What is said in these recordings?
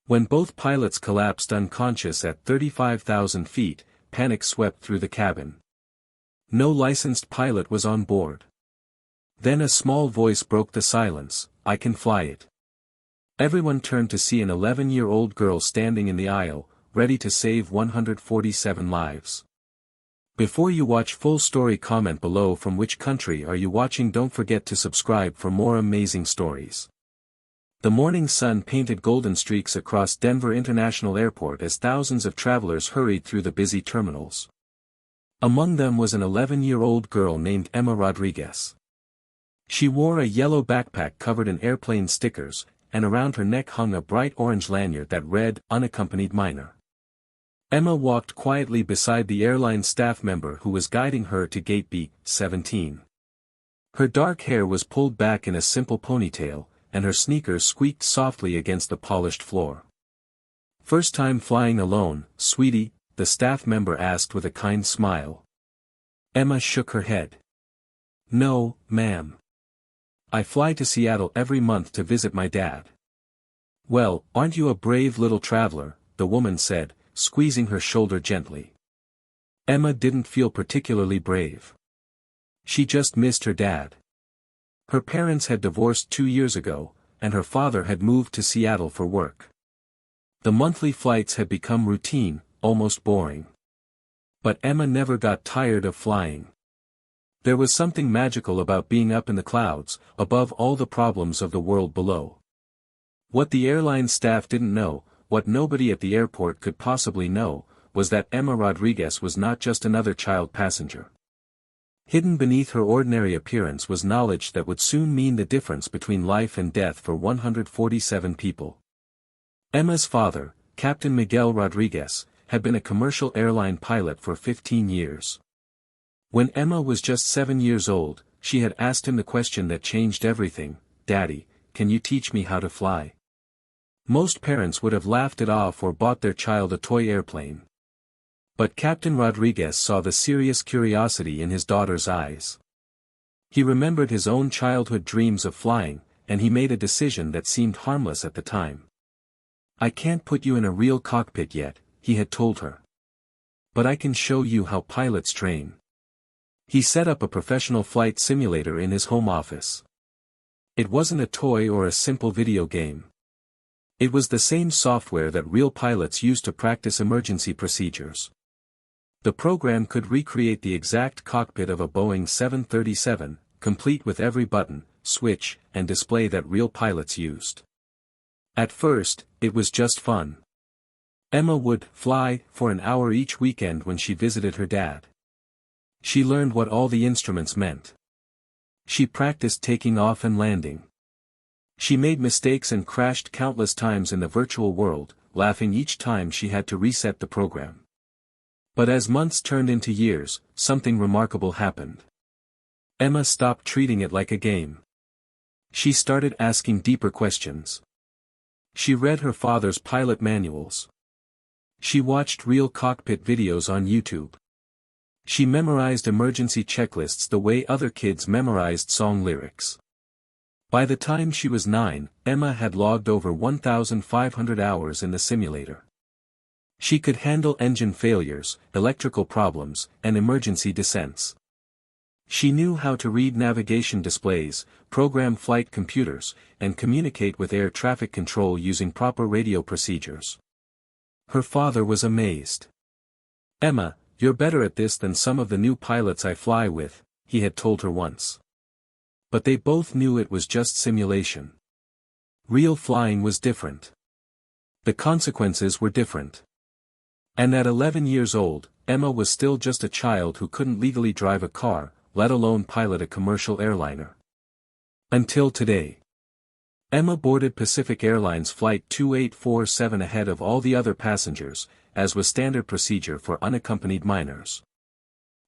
When both pilots collapsed unconscious at 35,000 feet, panic swept through the cabin. No licensed pilot was on board. Then a small voice broke the silence, "I can fly it." Everyone turned to see an 11-year-old girl standing in the aisle, ready to save 147 lives. Before you watch full story, comment below from which country are you watching. Don't forget to subscribe for more amazing stories. The morning sun painted golden streaks across Denver International Airport as thousands of travelers hurried through the busy terminals. Among them was an 11-year-old girl named Emma Rodriguez. She wore a yellow backpack covered in airplane stickers, and around her neck hung a bright orange lanyard that read, "Unaccompanied Minor." Emma walked quietly beside the airline staff member who was guiding her to gate B-17. Her dark hair was pulled back in a simple ponytail, and her sneakers squeaked softly against the polished floor. "First time flying alone, sweetie?" the staff member asked with a kind smile. Emma shook her head. "No, ma'am. I fly to Seattle every month to visit my dad." "Well, aren't you a brave little traveler?" the woman said, squeezing her shoulder gently. Emma didn't feel particularly brave. She just missed her dad. Her parents had divorced 2 years ago, and her father had moved to Seattle for work. The monthly flights had become routine, almost boring. But Emma never got tired of flying. There was something magical about being up in the clouds, above all the problems of the world below. What the airline staff didn't know, what nobody at the airport could possibly know, was that Emma Rodriguez was not just another child passenger. Hidden beneath her ordinary appearance was knowledge that would soon mean the difference between life and death for 147 people. Emma's father, Captain Miguel Rodriguez, had been a commercial airline pilot for 15 years. When Emma was just 7 years old, she had asked him the question that changed everything: "Daddy, can you teach me how to fly?" Most parents would have laughed it off or bought their child a toy airplane. But Captain Rodriguez saw the serious curiosity in his daughter's eyes. He remembered his own childhood dreams of flying, and he made a decision that seemed harmless at the time. "I can't put you in a real cockpit yet," he had told her. "But I can show you how pilots train." He set up a professional flight simulator in his home office. It wasn't a toy or a simple video game. It was the same software that real pilots used to practice emergency procedures. The program could recreate the exact cockpit of a Boeing 737, complete with every button, switch, and display that real pilots used. At first, it was just fun. Emma would fly for an hour each weekend when she visited her dad. She learned what all the instruments meant. She practiced taking off and landing. She made mistakes and crashed countless times in the virtual world, laughing each time she had to reset the program. But as months turned into years, something remarkable happened. Emma stopped treating it like a game. She started asking deeper questions. She read her father's pilot manuals. She watched real cockpit videos on YouTube. She memorized emergency checklists the way other kids memorized song lyrics. By the time she was 9, Emma had logged over 1,500 hours in the simulator. She could handle engine failures, electrical problems, and emergency descents. She knew how to read navigation displays, program flight computers, and communicate with air traffic control using proper radio procedures. Her father was amazed. "Emma, you're better at this than some of the new pilots I fly with," he had told her once. But they both knew it was just simulation. Real flying was different. The consequences were different. And at 11 years old, Emma was still just a child who couldn't legally drive a car, let alone pilot a commercial airliner. Until today. Emma boarded Pacific Airlines Flight 2847 ahead of all the other passengers, as was standard procedure for unaccompanied minors.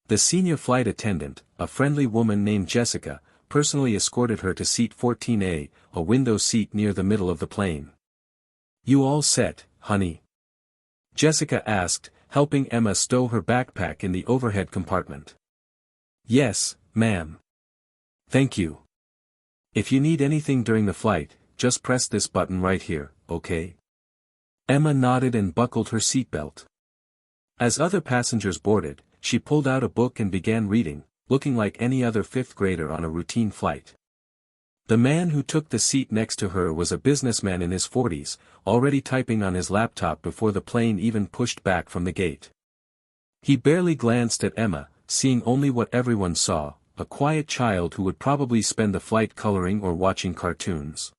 The senior flight attendant, a friendly woman named Jessica, personally escorted her to seat 14A, a window seat near the middle of the plane. "You all set, honey?" Jessica asked, helping Emma stow her backpack in the overhead compartment. "Yes, ma'am." "Thank you. If you need anything during the flight, just press this button right here, okay?" Emma nodded and buckled her seatbelt. As other passengers boarded, she pulled out a book and began reading, looking like any other fifth grader on a routine flight. The man who took the seat next to her was a businessman in his 40s, already typing on his laptop before the plane even pushed back from the gate. He barely glanced at Emma, seeing only what everyone saw, a quiet child who would probably spend the flight coloring or watching cartoons.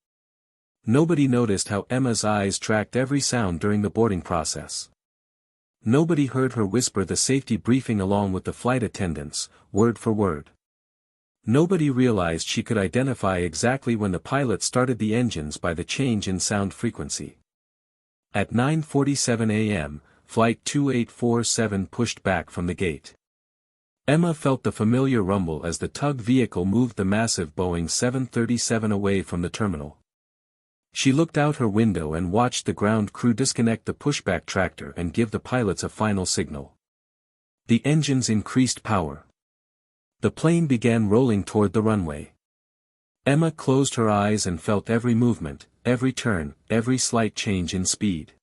Nobody noticed how Emma's eyes tracked every sound during the boarding process. Nobody heard her whisper the safety briefing along with the flight attendants, word for word. Nobody realized she could identify exactly when the pilot started the engines by the change in sound frequency. At 9:47 a.m., Flight 2847 pushed back from the gate. Emma felt the familiar rumble as the tug vehicle moved the massive Boeing 737 away from the terminal. She looked out her window and watched the ground crew disconnect the pushback tractor and give the pilots a final signal. The engines increased power. The plane began rolling toward the runway. Emma closed her eyes and felt every movement, every turn, every slight change in speed.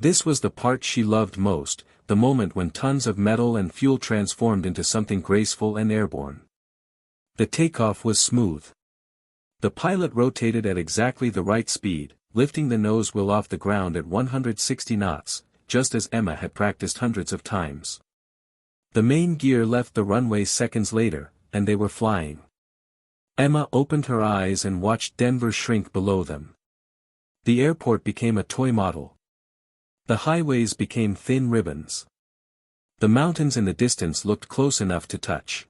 This was the part she loved most, the moment when tons of metal and fuel transformed into something graceful and airborne. The takeoff was smooth. The pilot rotated at exactly the right speed, lifting the nose wheel off the ground at 160 knots, just as Emma had practiced hundreds of times. The main gear left the runway seconds later, and they were flying. Emma opened her eyes and watched Denver shrink below them. The airport became a toy model. The highways became thin ribbons. The mountains in the distance looked close enough to touch.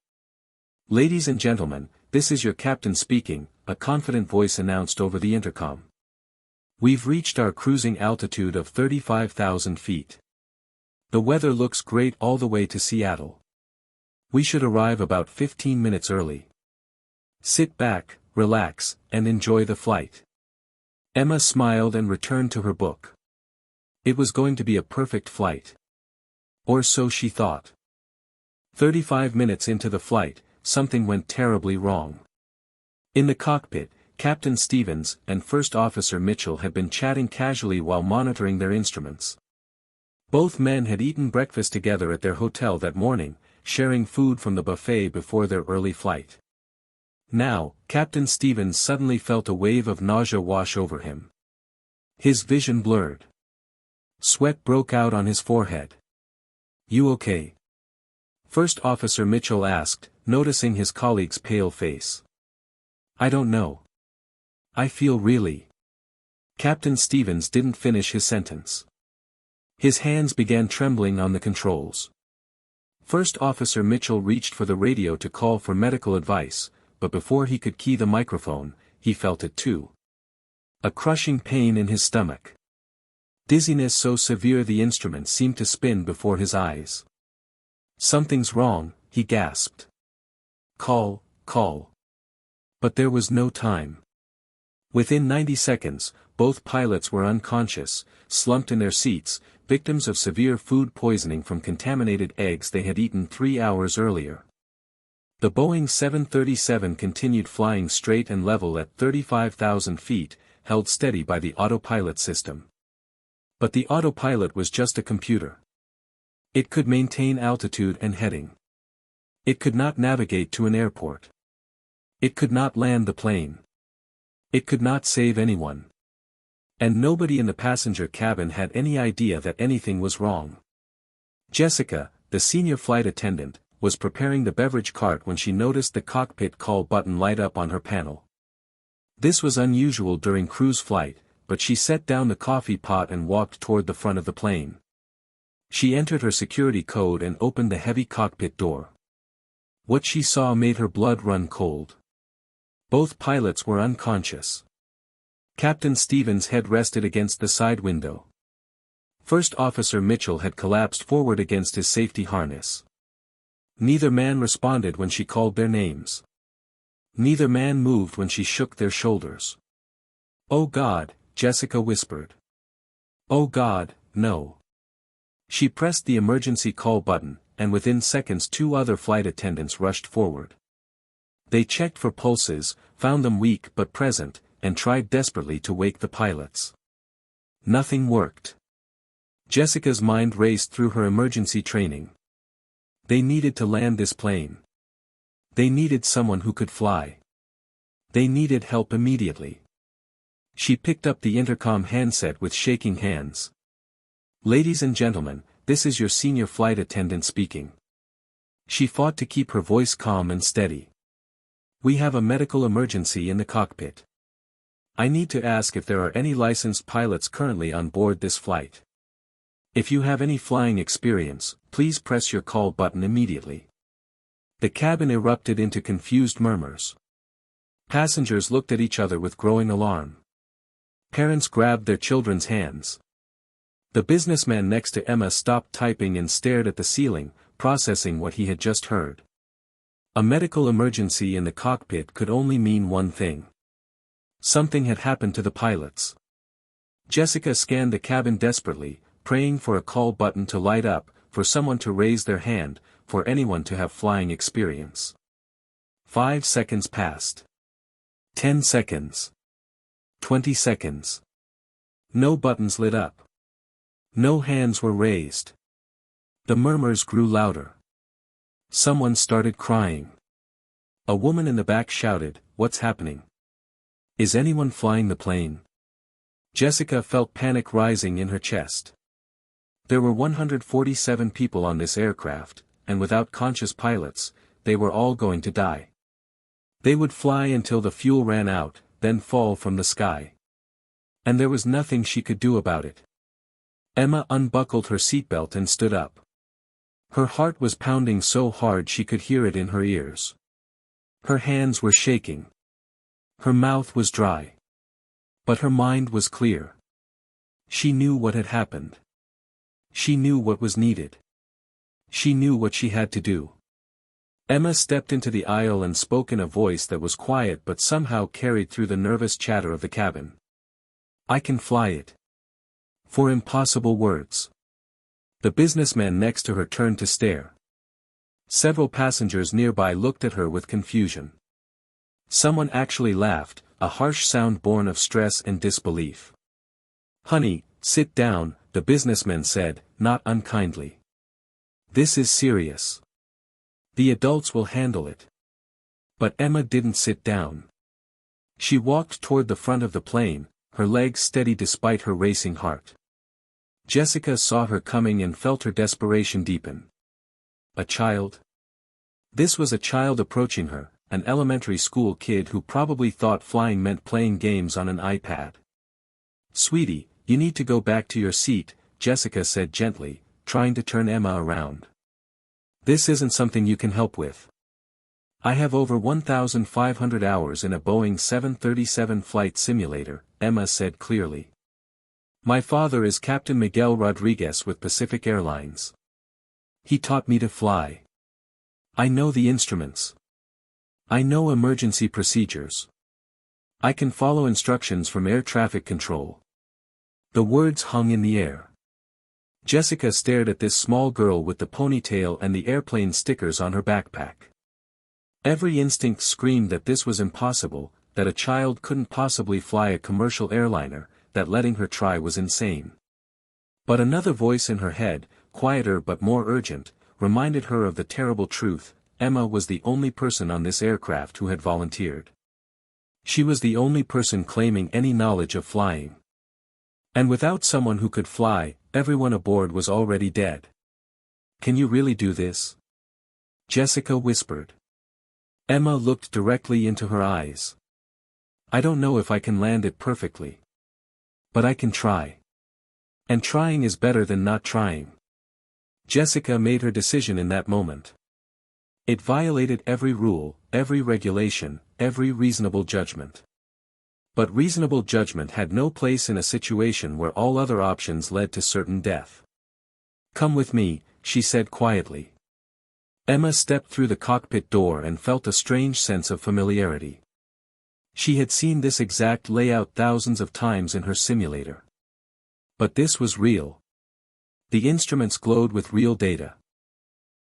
"Ladies and gentlemen, this is your captain speaking," a confident voice announced over the intercom. "We've reached our cruising altitude of 35,000 feet. The weather looks great all the way to Seattle. We should arrive about 15 minutes early. Sit back, relax, and enjoy the flight." Emma smiled and returned to her book. It was going to be a perfect flight. Or so she thought. 35 minutes into the flight, something went terribly wrong. In the cockpit, Captain Stevens and First Officer Mitchell had been chatting casually while monitoring their instruments. Both men had eaten breakfast together at their hotel that morning, sharing food from the buffet before their early flight. Now, Captain Stevens suddenly felt a wave of nausea wash over him. His vision blurred. Sweat broke out on his forehead. "You okay?" First Officer Mitchell asked, noticing his colleague's pale face. "I don't know. I feel really..." Captain Stevens didn't finish his sentence. His hands began trembling on the controls. First Officer Mitchell reached for the radio to call for medical advice, but before he could key the microphone, he felt it too. A crushing pain in his stomach. Dizziness so severe the instrument seemed to spin before his eyes. "Something's wrong," he gasped. Call. But there was no time. Within 90 seconds, both pilots were unconscious, slumped in their seats, victims of severe food poisoning from contaminated eggs they had eaten 3 hours earlier. The Boeing 737 continued flying straight and level at 35,000 feet, held steady by the autopilot system. But the autopilot was just a computer. It could maintain altitude and heading. It could not navigate to an airport. It could not land the plane. It could not save anyone. And nobody in the passenger cabin had any idea that anything was wrong. Jessica, the senior flight attendant, was preparing the beverage cart when she noticed the cockpit call button light up on her panel. This was unusual during cruise flight, but she set down the coffee pot and walked toward the front of the plane. She entered her security code and opened the heavy cockpit door. What she saw made her blood run cold. Both pilots were unconscious. Captain Stevens' head rested against the side window. First Officer Mitchell had collapsed forward against his safety harness. Neither man responded when she called their names. Neither man moved when she shook their shoulders. "Oh God," Jessica whispered. "Oh God, no." She pressed the emergency call button, and within seconds 2 other flight attendants rushed forward. They checked for pulses, found them weak but present, and tried desperately to wake the pilots. Nothing worked. Jessica's mind raced through her emergency training. They needed to land this plane. They needed someone who could fly. They needed help immediately. She picked up the intercom handset with shaking hands. "Ladies and gentlemen, this is your senior flight attendant speaking." She fought to keep her voice calm and steady. "We have a medical emergency in the cockpit. I need to ask if there are any licensed pilots currently on board this flight. If you have any flying experience, please press your call button immediately." The cabin erupted into confused murmurs. Passengers looked at each other with growing alarm. Parents grabbed their children's hands. The businessman next to Emma stopped typing and stared at the ceiling, processing what he had just heard. A medical emergency in the cockpit could only mean one thing. Something had happened to the pilots. Jessica scanned the cabin desperately, praying for a call button to light up, for someone to raise their hand, for anyone to have flying experience. 5 seconds passed. 10 seconds. 20 seconds. No buttons lit up. No hands were raised. The murmurs grew louder. Someone started crying. A woman in the back shouted, "What's happening? Is anyone flying the plane?" Jessica felt panic rising in her chest. There were 147 people on this aircraft, and without conscious pilots, they were all going to die. They would fly until the fuel ran out, then fall from the sky. And there was nothing she could do about it. Emma unbuckled her seatbelt and stood up. Her heart was pounding so hard she could hear it in her ears. Her hands were shaking. Her mouth was dry. But her mind was clear. She knew what had happened. She knew what was needed. She knew what she had to do. Emma stepped into the aisle and spoke in a voice that was quiet but somehow carried through the nervous chatter of the cabin. "I can fly it." 4 impossible words. The businessman next to her turned to stare. Several passengers nearby looked at her with confusion. Someone actually laughed, a harsh sound born of stress and disbelief. "Honey, sit down," the businessman said, not unkindly. "This is serious. The adults will handle it." But Emma didn't sit down. She walked toward the front of the plane, her legs steady despite her racing heart. Jessica saw her coming and felt her desperation deepen. A child? This was a child approaching her, an elementary school kid who probably thought flying meant playing games on an iPad. "Sweetie, you need to go back to your seat," Jessica said gently, trying to turn Emma around. "This isn't something you can help with. I have over 1,500 hours in a Boeing 737 flight simulator," Emma said clearly. "My father is Captain Miguel Rodriguez with Pacific Airlines. He taught me to fly. I know the instruments. I know emergency procedures. I can follow instructions from air traffic control." The words hung in the air. Jessica stared at this small girl with the ponytail and the airplane stickers on her backpack. Every instinct screamed that this was impossible, that a child couldn't possibly fly a commercial airliner, that letting her try was insane. But another voice in her head, quieter but more urgent, reminded her of the terrible truth: Emma was the only person on this aircraft who had volunteered. She was the only person claiming any knowledge of flying. And without someone who could fly, everyone aboard was already dead. "Can you really do this?" Jessica whispered. Emma looked directly into her eyes. "I don't know if I can land it perfectly. But I can try. And trying is better than not trying." Jessica made her decision in that moment. It violated every rule, every regulation, every reasonable judgment. But reasonable judgment had no place in a situation where all other options led to certain death. "Come with me," she said quietly. Emma stepped through the cockpit door and felt a strange sense of familiarity. She had seen this exact layout thousands of times in her simulator. But this was real. The instruments glowed with real data.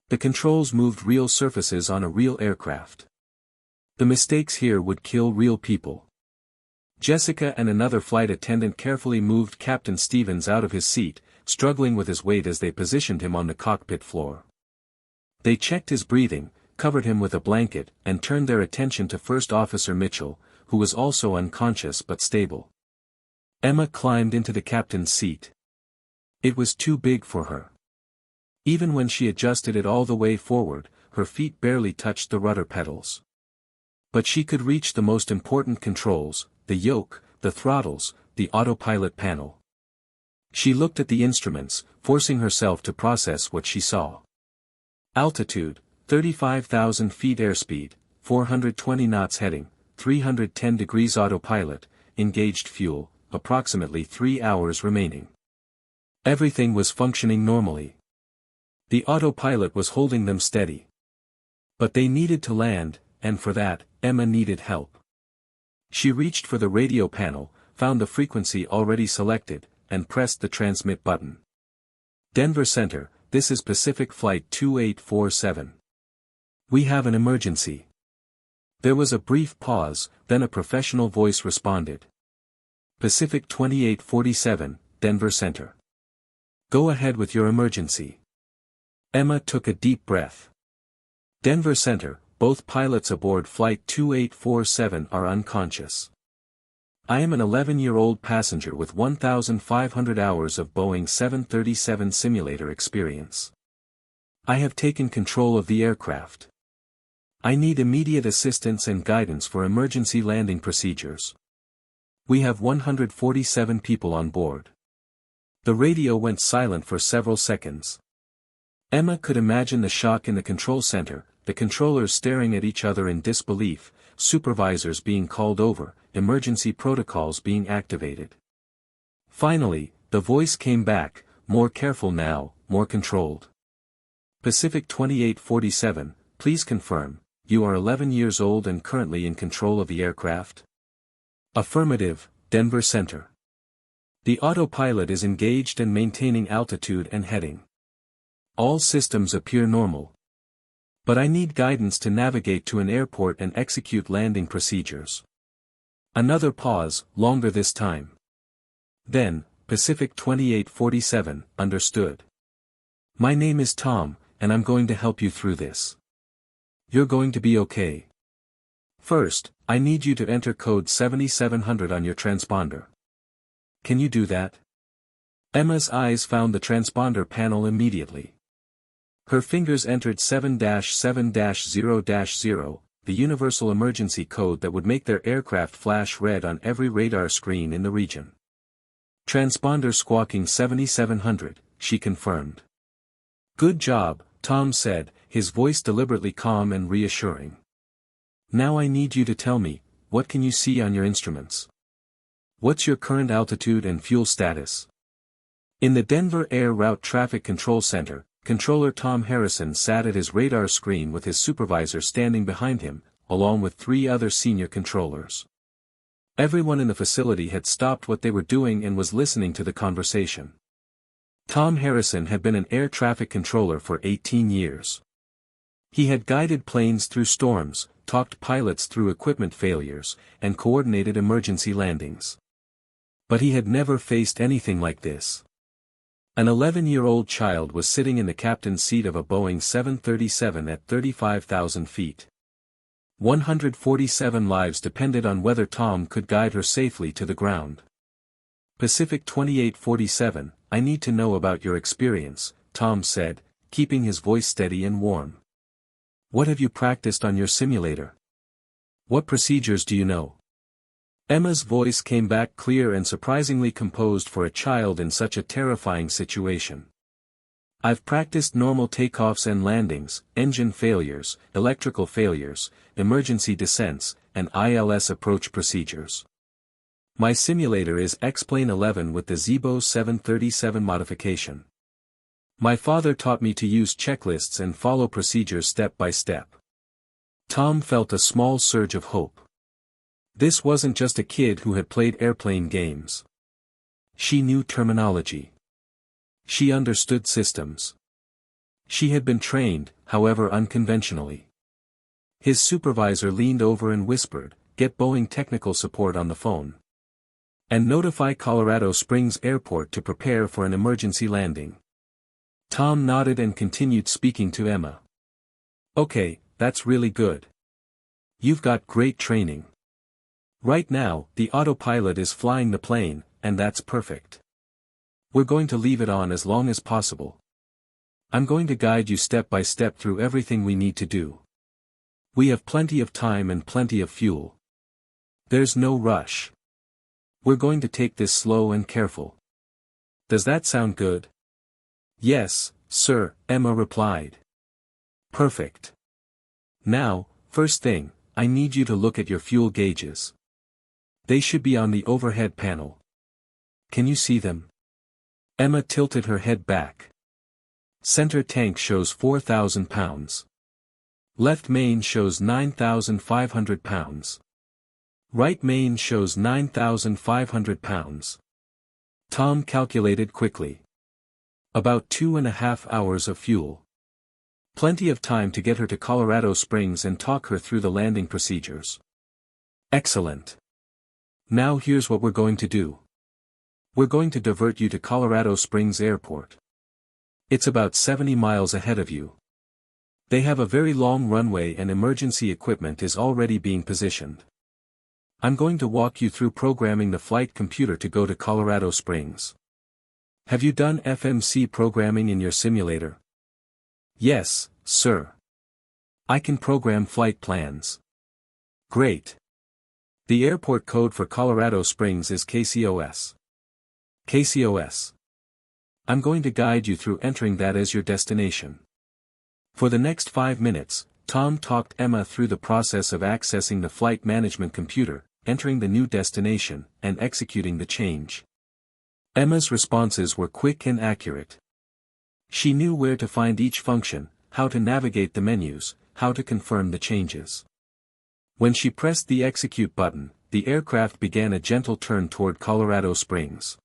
The controls moved real surfaces on a real aircraft. The mistakes here would kill real people. Jessica and another flight attendant carefully moved Captain Stevens out of his seat, struggling with his weight as they positioned him on the cockpit floor. They checked his breathing, covered him with a blanket, and turned their attention to First Officer Mitchell, who was also unconscious but stable. Emma climbed into the captain's seat. It was too big for her. Even when she adjusted it all the way forward, her feet barely touched the rudder pedals. But she could reach the most important controls, the yoke, the throttles, the autopilot panel. She looked at the instruments, forcing herself to process what she saw. Altitude, 35,000 feet airspeed, 420 knots heading, 310 degrees autopilot, engaged fuel, approximately 3 hours remaining. Everything was functioning normally. The autopilot was holding them steady. But they needed to land, and for that, Emma needed help. She reached for the radio panel, found the frequency already selected, and pressed the transmit button. Denver Center, this is Pacific Flight 2847. We have an emergency. There was a brief pause, then a professional voice responded. Pacific 2847, Denver Center. Go ahead with your emergency. Emma took a deep breath. Denver Center, both pilots aboard Flight 2847 are unconscious. I am an 11-year-old passenger with 1,500 hours of Boeing 737 simulator experience. I have taken control of the aircraft. I need immediate assistance and guidance for emergency landing procedures. We have 147 people on board. The radio went silent for several seconds. Emma could imagine the shock in the control center, the controllers staring at each other in disbelief, supervisors being called over, emergency protocols being activated. Finally, the voice came back, more careful now, more controlled. Pacific 2847, please confirm, you are 11 years old and currently in control of the aircraft? Affirmative, Denver Center. The autopilot is engaged and maintaining altitude and heading. All systems appear normal. But I need guidance to navigate to an airport and execute landing procedures. Another pause, longer this time. Then, Pacific 2847, understood. My name is Tom, and I'm going to help you through this. You're going to be okay. First, I need you to enter code 7700 on your transponder. Can you do that? Emma's eyes found the transponder panel immediately. Her fingers entered 7-7-0-0, the universal emergency code that would make their aircraft flash red on every radar screen in the region. Transponder squawking 7700, she confirmed. Good job, Tom said, his voice deliberately calm and reassuring. Now I need you to tell me, what can you see on your instruments? What's your current altitude and fuel status? In the Denver Air Route Traffic Control Center, Controller Tom Harrison sat at his radar screen with his supervisor standing behind him, along with 3 other senior controllers. Everyone in the facility had stopped what they were doing and was listening to the conversation. Tom Harrison had been an air traffic controller for 18 years. He had guided planes through storms, talked pilots through equipment failures, and coordinated emergency landings. But he had never faced anything like this. An 11-year-old child was sitting in the captain's seat of a Boeing 737 at 35,000 feet. 147 lives depended on whether Tom could guide her safely to the ground. Pacific 2847, I need to know about your experience, Tom said, keeping his voice steady and warm. What have you practiced on your simulator? What procedures do you know? Emma's voice came back clear and surprisingly composed for a child in such a terrifying situation. I've practiced normal takeoffs and landings, engine failures, electrical failures, emergency descents, and ILS approach procedures. My simulator is X-Plane 11 with the Zibo 737 modification. My father taught me to use checklists and follow procedures step by step. Tom felt a small surge of hope. This wasn't just a kid who had played airplane games. She knew terminology. She understood systems. She had been trained, however unconventionally. His supervisor leaned over and whispered, "Get Boeing technical support on the phone." And notify Colorado Springs Airport to prepare for an emergency landing. Tom nodded and continued speaking to Emma. Okay, that's really good. You've got great training. Right now, the autopilot is flying the plane, and that's perfect. We're going to leave it on as long as possible. I'm going to guide you step by step through everything we need to do. We have plenty of time and plenty of fuel. There's no rush. We're going to take this slow and careful. Does that sound good? Yes, sir, Emma replied. Perfect. Now, first thing, I need you to look at your fuel gauges. They should be on the overhead panel. Can you see them? Emma tilted her head back. Center tank shows 4,000 pounds. Left main shows 9,500 pounds. Right main shows 9,500 pounds. Tom calculated quickly. About 2.5 hours of fuel. Plenty of time to get her to Colorado Springs and talk her through the landing procedures. Excellent. Now here's what we're going to do. We're going to divert you to Colorado Springs Airport. It's about 70 miles ahead of you. They have a very long runway and emergency equipment is already being positioned. I'm going to walk you through programming the flight computer to go to Colorado Springs. Have you done FMC programming in your simulator? Yes, sir. I can program flight plans. Great. The airport code for Colorado Springs is KCOS. KCOS. I'm going to guide you through entering that as your destination. For the next 5 minutes, Tom talked Emma through the process of accessing the flight management computer, entering the new destination, and executing the change. Emma's responses were quick and accurate. She knew where to find each function, how to navigate the menus, how to confirm the changes. When she pressed the execute button, the aircraft began a gentle turn toward Colorado Springs.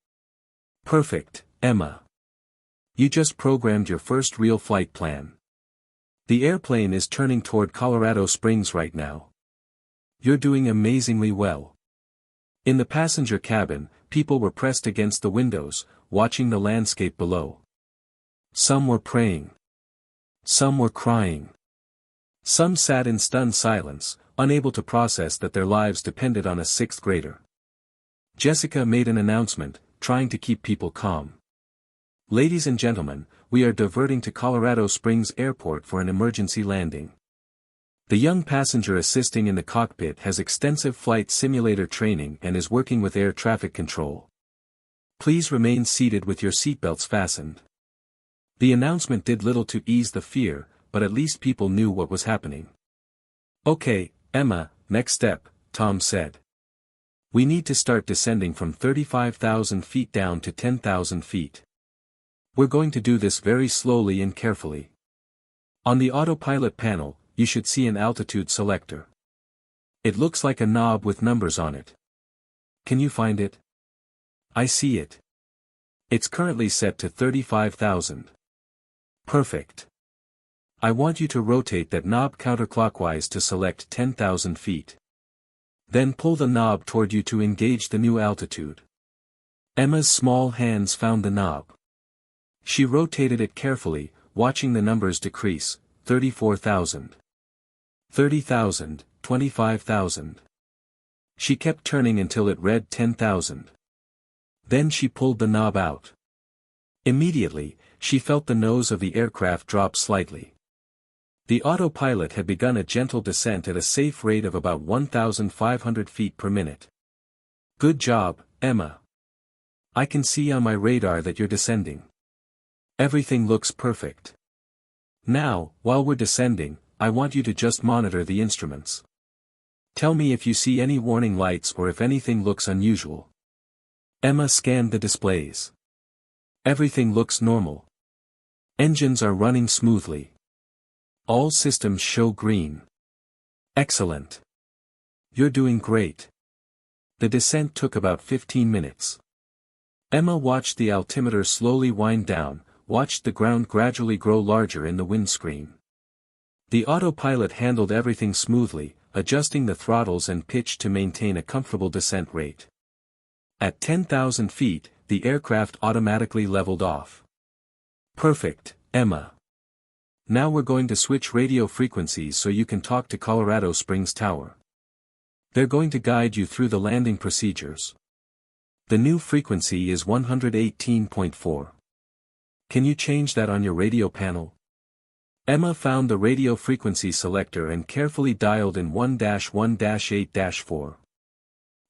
Perfect, Emma. You just programmed your first real flight plan. The airplane is turning toward Colorado Springs right now. You're doing amazingly well. In the passenger cabin, people were pressed against the windows, watching the landscape below. Some were praying. Some were crying. Some sat in stunned silence, unable to process that their lives depended on a sixth grader. Jessica made an announcement, trying to keep people calm. Ladies and gentlemen, we are diverting to Colorado Springs Airport for an emergency landing. The young passenger assisting in the cockpit has extensive flight simulator training and is working with air traffic control. Please remain seated with your seatbelts fastened. The announcement did little to ease the fear, but at least people knew what was happening. Okay, Emma, next step, Tom said. We need to start descending from 35,000 feet down to 10,000 feet. We're going to do this very slowly and carefully. On the autopilot panel, you should see an altitude selector. It looks like a knob with numbers on it. Can you find it? I see it. It's currently set to 35,000. Perfect. I want you to rotate that knob counterclockwise to select 10,000 feet. Then pull the knob toward you to engage the new altitude. Emma's small hands found the knob. She rotated it carefully, watching the numbers decrease, 34,000. 30,000, 25,000. She kept turning until it read 10,000. Then she pulled the knob out. Immediately, she felt the nose of the aircraft drop slightly. The autopilot had begun a gentle descent at a safe rate of about 1,500 feet per minute. Good job, Emma. I can see on my radar that you're descending. Everything looks perfect. Now, while we're descending, I want you to just monitor the instruments. Tell me if you see any warning lights or if anything looks unusual. Emma scanned the displays. Everything looks normal. Engines are running smoothly. All systems show green. Excellent. You're doing great. The descent took about 15 minutes. Emma watched the altimeter slowly wind down, watched the ground gradually grow larger in the windscreen. The autopilot handled everything smoothly, adjusting the throttles and pitch to maintain a comfortable descent rate. At 10,000 feet, the aircraft automatically leveled off. Perfect, Emma. Now we're going to switch radio frequencies so you can talk to Colorado Springs Tower. They're going to guide you through the landing procedures. The new frequency is 118.4. Can you change that on your radio panel? Emma found the radio frequency selector and carefully dialed in 1-1-8-4.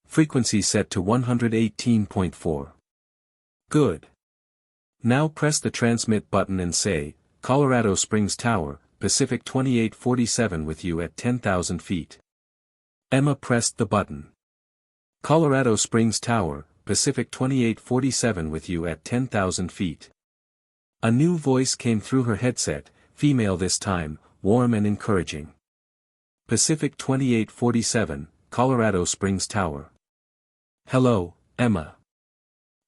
Frequency set to 118.4. Good. Now press the transmit button and say, Colorado Springs Tower, Pacific 2847 with you at 10,000 feet. Emma pressed the button. Colorado Springs Tower, Pacific 2847 with you at 10,000 feet. A new voice came through her headset, female this time, warm and encouraging. Pacific 2847, Colorado Springs Tower. Hello, Emma.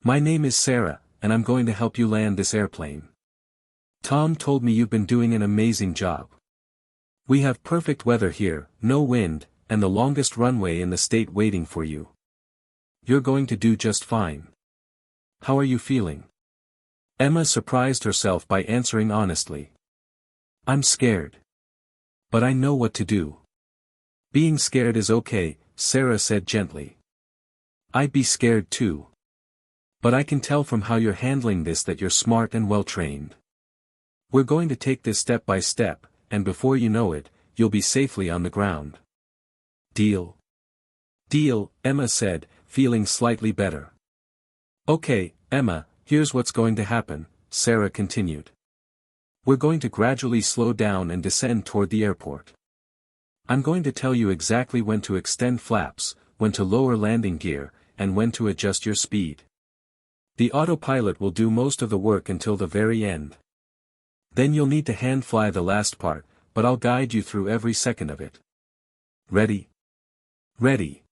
My name is Sarah, and I'm going to help you land this airplane. Tom told me you've been doing an amazing job. We have perfect weather here, no wind, and the longest runway in the state waiting for you. You're going to do just fine. How are you feeling? Emma surprised herself by answering honestly. I'm scared. But I know what to do. Being scared is okay, Sarah said gently. I'd be scared too. But I can tell from how you're handling this that you're smart and well-trained. We're going to take this step by step, and before you know it, you'll be safely on the ground. Deal? Deal, Emma said, feeling slightly better. Okay, Emma, here's what's going to happen, Sarah continued. We're going to gradually slow down and descend toward the airport. I'm going to tell you exactly when to extend flaps, when to lower landing gear, and when to adjust your speed. The autopilot will do most of the work until the very end. Then you'll need to hand fly the last part, but I'll guide you through every second of it. Ready? Ready.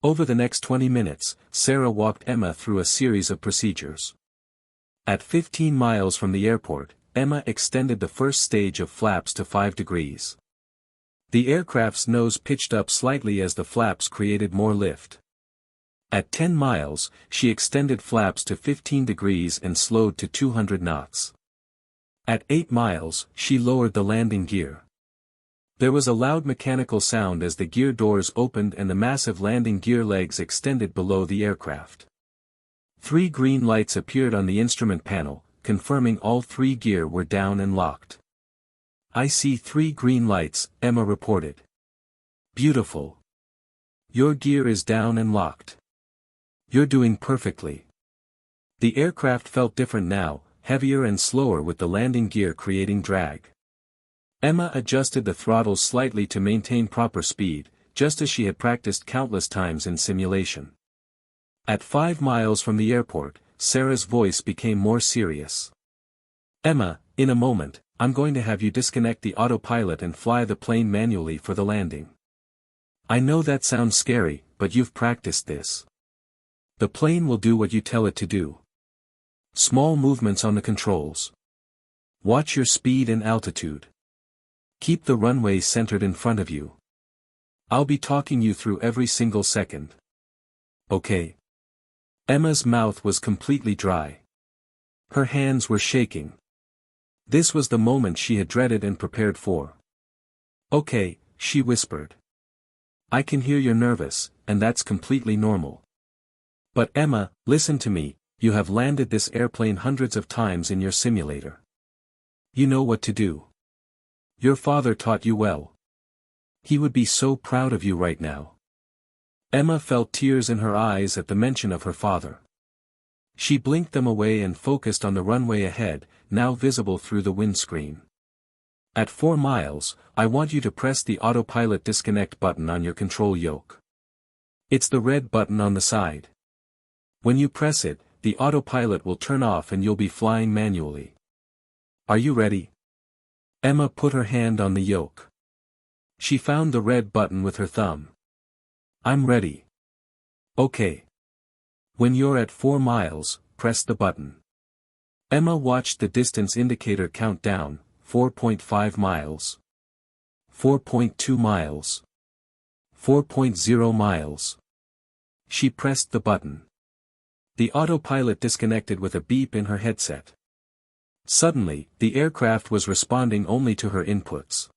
Over the next 20 minutes, Sarah walked Emma through a series of procedures. At 15 miles from the airport, Emma extended the first stage of flaps to 5 degrees. The aircraft's nose pitched up slightly as the flaps created more lift. At 10 miles, she extended flaps to 15 degrees and slowed to 200 knots. At 8 miles, she lowered the landing gear. There was a loud mechanical sound as the gear doors opened and the massive landing gear legs extended below the aircraft. 3 green lights appeared on the instrument panel, confirming all 3 gear were down and locked. I see 3 green lights, Emma reported. Beautiful. Your gear is down and locked. You're doing perfectly. The aircraft felt different now, heavier and slower with the landing gear creating drag. Emma adjusted the throttles slightly to maintain proper speed, just as she had practiced countless times in simulation. At 5 miles from the airport, Sarah's voice became more serious. Emma, in a moment, I'm going to have you disconnect the autopilot and fly the plane manually for the landing. I know that sounds scary, but you've practiced this. The plane will do what you tell it to do. Small movements on the controls. Watch your speed and altitude. Keep the runway centered in front of you. I'll be talking you through every single second. Okay. Emma's mouth was completely dry. Her hands were shaking. This was the moment she had dreaded and prepared for. Okay, she whispered. I can hear you're nervous, and that's completely normal. But Emma, listen to me, you have landed this airplane hundreds of times in your simulator. You know what to do. Your father taught you well. He would be so proud of you right now. Emma felt tears in her eyes at the mention of her father. She blinked them away and focused on the runway ahead, now visible through the windscreen. At 4 miles, I want you to press the autopilot disconnect button on your control yoke. It's the red button on the side. When you press it, the autopilot will turn off and you'll be flying manually. Are you ready? Emma put her hand on the yoke. She found the red button with her thumb. I'm ready. Okay. When you're at 4 miles, press the button. Emma watched the distance indicator count down, 4.5 miles. 4.2 miles. 4.0 miles. She pressed the button. The autopilot disconnected with a beep in her headset. Suddenly, the aircraft was responding only to her inputs.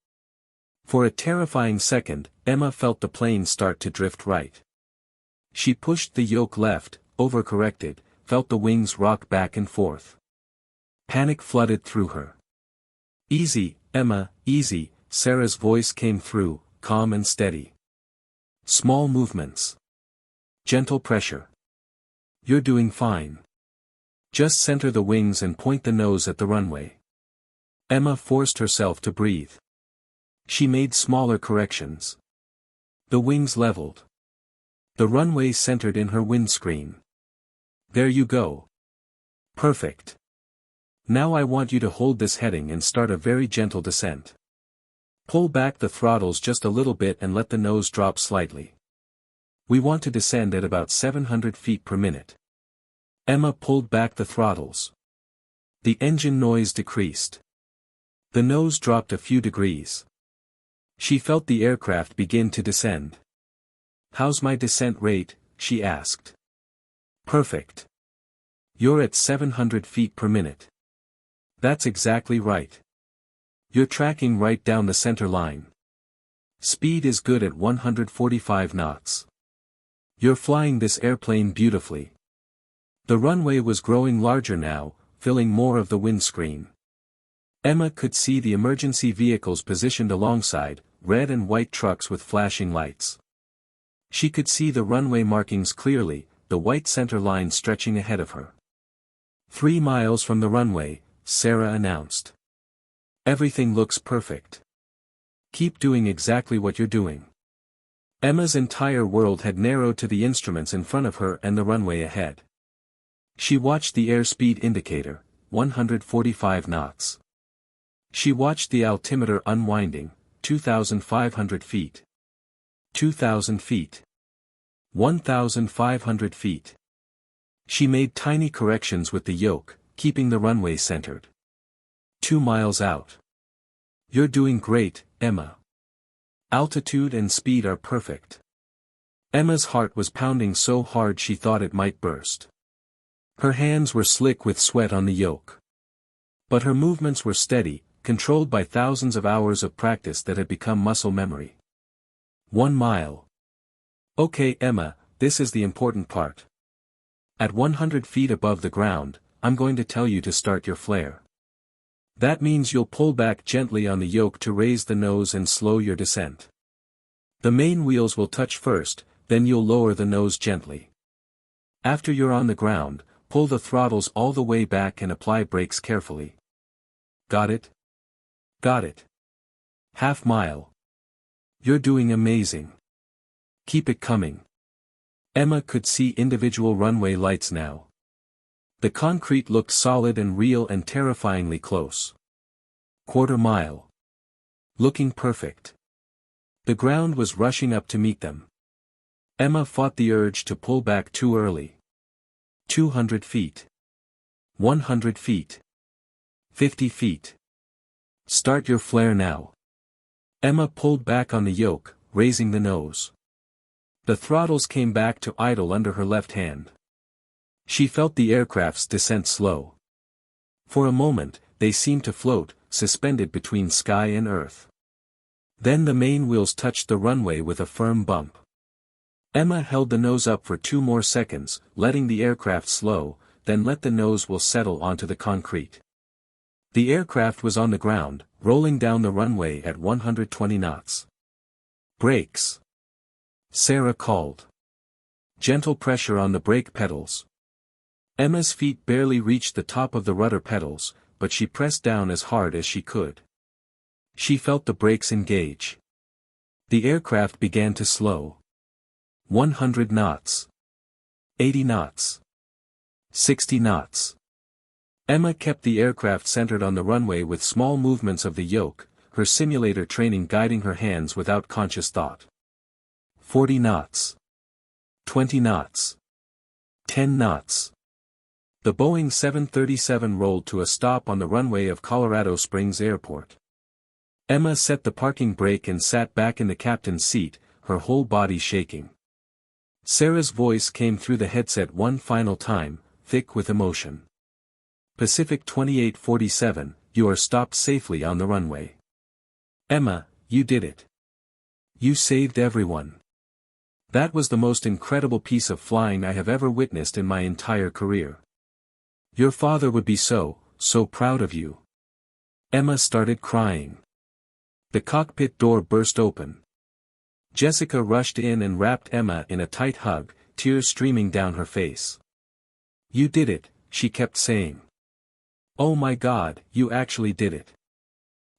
For a terrifying second, Emma felt the plane start to drift right. She pushed the yoke left, overcorrected, felt the wings rock back and forth. Panic flooded through her. "Easy, Emma, easy," Sarah's voice came through, calm and steady. "Small movements. Gentle pressure. You're doing fine. Just center the wings and point the nose at the runway." Emma forced herself to breathe. She made smaller corrections. The wings leveled. The runway centered in her windscreen. "There you go. Perfect. Now I want you to hold this heading and start a very gentle descent. Pull back the throttles just a little bit and let the nose drop slightly. We want to descend at about 700 feet per minute." Emma pulled back the throttles. The engine noise decreased. The nose dropped a few degrees. She felt the aircraft begin to descend. "How's my descent rate?" she asked. "Perfect. You're at 700 feet per minute. That's exactly right. You're tracking right down the center line. Speed is good at 145 knots. You're flying this airplane beautifully." The runway was growing larger now, filling more of the windscreen. Emma could see the emergency vehicles positioned alongside, red and white trucks with flashing lights. She could see the runway markings clearly, the white center line stretching ahead of her. 3 miles from the runway, Sarah announced. "Everything looks perfect. Keep doing exactly what you're doing." Emma's entire world had narrowed to the instruments in front of her and the runway ahead. She watched the airspeed indicator, 145 knots. She watched the altimeter unwinding, 2,500 feet. 2,000 feet. 1,500 feet. She made tiny corrections with the yoke, keeping the runway centered. 2 miles out. "You're doing great, Emma. Altitude and speed are perfect." Emma's heart was pounding so hard she thought it might burst. Her hands were slick with sweat on the yoke. But her movements were steady, controlled by thousands of hours of practice that had become muscle memory. 1 mile. "Okay, Emma, this is the important part. At 100 feet above the ground, I'm going to tell you to start your flare. That means you'll pull back gently on the yoke to raise the nose and slow your descent. The main wheels will touch first, then you'll lower the nose gently. After you're on the ground, pull the throttles all the way back and apply brakes carefully. Got it? Got it. Half mile. You're doing amazing. Keep it coming." Emma could see individual runway lights now. The concrete looked solid and real and terrifyingly close. Quarter mile. Looking perfect. The ground was rushing up to meet them. Emma fought the urge to pull back too early. 200 feet. 100 feet. 50 feet. Start your flare now. Emma pulled back on the yoke, raising the nose. The throttles came back to idle under her left hand. She felt the aircraft's descent slow. For a moment, they seemed to float, suspended between sky and earth. Then the main wheels touched the runway with a firm bump. Emma held the nose up for 2 more seconds, letting the aircraft slow, then let the nose wheel settle onto the concrete. The aircraft was on the ground, rolling down the runway at 120 knots. "Brakes," Sarah called. Gentle pressure on the brake pedals. Emma's feet barely reached the top of the rudder pedals, but she pressed down as hard as she could. She felt the brakes engage. The aircraft began to slow. 100 knots. 80 knots. 60 knots. Emma kept the aircraft centered on the runway with small movements of the yoke, her simulator training guiding her hands without conscious thought. 40 knots. 20 knots. 10 knots. The Boeing 737 rolled to a stop on the runway of Colorado Springs Airport. Emma set the parking brake and sat back in the captain's seat, her whole body shaking. Sarah's voice came through the headset one final time, thick with emotion. Pacific 2847, you are stopped safely on the runway. Emma, you did it. You saved everyone. That was the most incredible piece of flying I have ever witnessed in my entire career. Your father would be so proud of you. Emma started crying. The cockpit door burst open. Jessica rushed in and wrapped Emma in a tight hug, tears streaming down her face. You did it, she kept saying. Oh my God, you actually did it.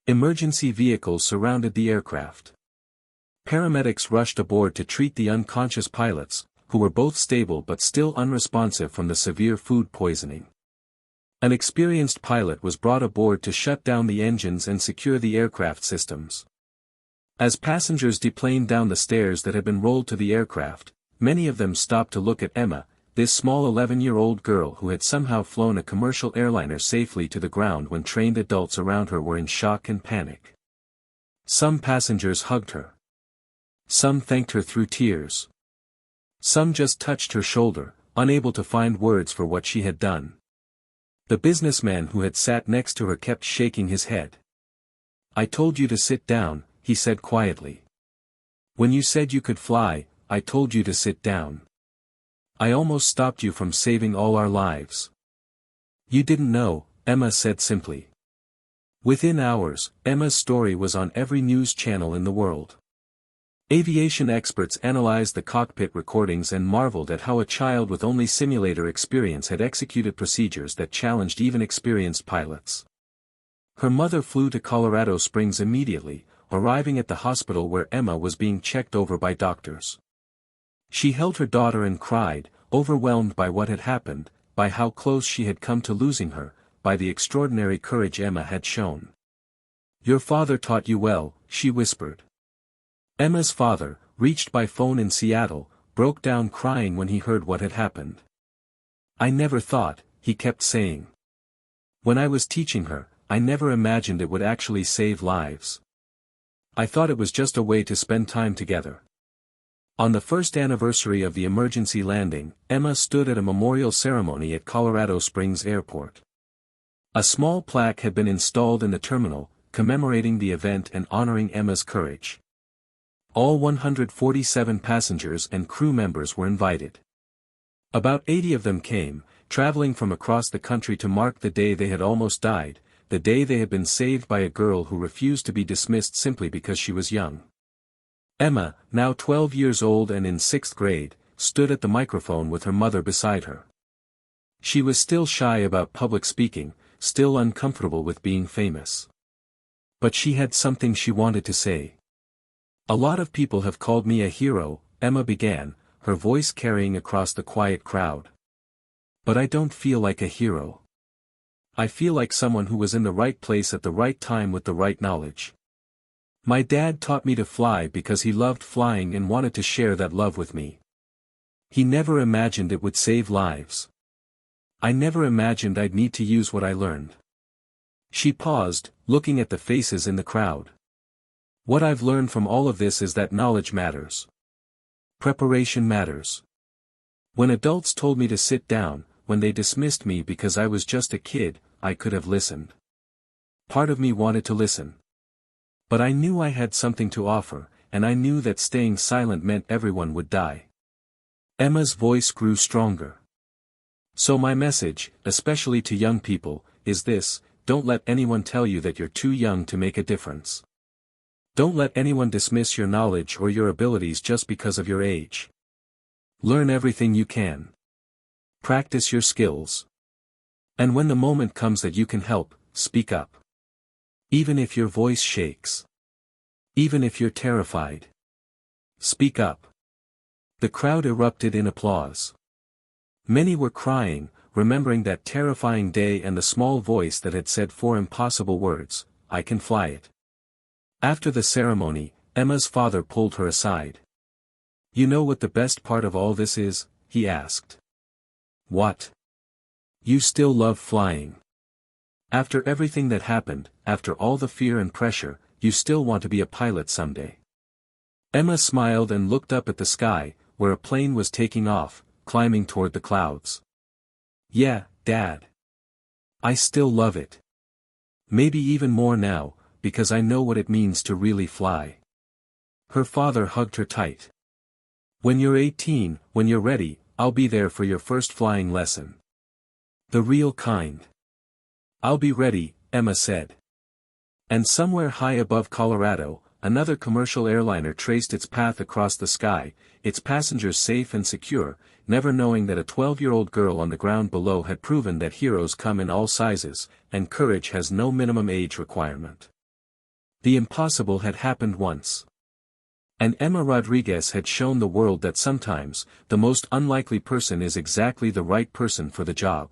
Emergency vehicles surrounded the aircraft. Paramedics rushed aboard to treat the unconscious pilots, who were both stable but still unresponsive from the severe food poisoning. An experienced pilot was brought aboard to shut down the engines and secure the aircraft systems. As passengers deplaned down the stairs that had been rolled to the aircraft, many of them stopped to look at Emma, this small 11-year-old girl who had somehow flown a commercial airliner safely to the ground when trained adults around her were in shock and panic. Some passengers hugged her. Some thanked her through tears. Some just touched her shoulder, unable to find words for what she had done. The businessman who had sat next to her kept shaking his head. I told you to sit down, he said quietly. When you said you could fly, I told you to sit down. I almost stopped you from saving all our lives. You didn't know, Emma said simply. Within hours, Emma's story was on every news channel in the world. Aviation experts analyzed the cockpit recordings and marveled at how a child with only simulator experience had executed procedures that challenged even experienced pilots. Her mother flew to Colorado Springs immediately, arriving at the hospital where Emma was being checked over by doctors. She held her daughter and cried, overwhelmed by what had happened, by how close she had come to losing her, by the extraordinary courage Emma had shown. Your father taught you well, she whispered. Emma's father, reached by phone in Seattle, broke down crying when he heard what had happened. I never thought, he kept saying. When I was teaching her, I never imagined it would actually save lives. I thought it was just a way to spend time together. On the first anniversary of the emergency landing, Emma stood at a memorial ceremony at Colorado Springs Airport. A small plaque had been installed in the terminal, commemorating the event and honoring Emma's courage. All 147 passengers and crew members were invited. About 80 of them came, traveling from across the country to mark the day they had almost died, the day they had been saved by a girl who refused to be dismissed simply because she was young. Emma, now 12 years old and in 6th grade, stood at the microphone with her mother beside her. She was still shy about public speaking, still uncomfortable with being famous. But she had something she wanted to say. A lot of people have called me a hero, Emma began, her voice carrying across the quiet crowd. But I don't feel like a hero. I feel like someone who was in the right place at the right time with the right knowledge. My dad taught me to fly because he loved flying and wanted to share that love with me. He never imagined it would save lives. I never imagined I'd need to use what I learned. She paused, looking at the faces in the crowd. What I've learned from all of this is that knowledge matters. Preparation matters. When adults told me to sit down, when they dismissed me because I was just a kid, I could have listened. Part of me wanted to listen. But I knew I had something to offer, and I knew that staying silent meant everyone would die. Emma's voice grew stronger. So my message, especially to young people, is this: don't let anyone tell you that you're too young to make a difference. Don't let anyone dismiss your knowledge or your abilities just because of your age. Learn everything you can. Practice your skills. And when the moment comes that you can help, speak up. Even if your voice shakes. Even if you're terrified. Speak up. The crowd erupted in applause. Many were crying, remembering that terrifying day and the small voice that had said 4 impossible words, I can fly it. After the ceremony, Emma's father pulled her aside. You know what the best part of all this is? He asked. What? You still love flying. After everything that happened, after all the fear and pressure, you still want to be a pilot someday. Emma smiled and looked up at the sky, where a plane was taking off, climbing toward the clouds. Yeah, Dad. I still love it. Maybe even more now, because I know what it means to really fly. Her father hugged her tight. When you're 18, when you're ready, I'll be there for your first flying lesson. The real kind. I'll be ready, Emma said. And somewhere high above Colorado, another commercial airliner traced its path across the sky, its passengers safe and secure, never knowing that a 12-year-old girl on the ground below had proven that heroes come in all sizes, and courage has no minimum age requirement. The impossible had happened once. And Emma Rodriguez had shown the world that sometimes, the most unlikely person is exactly the right person for the job.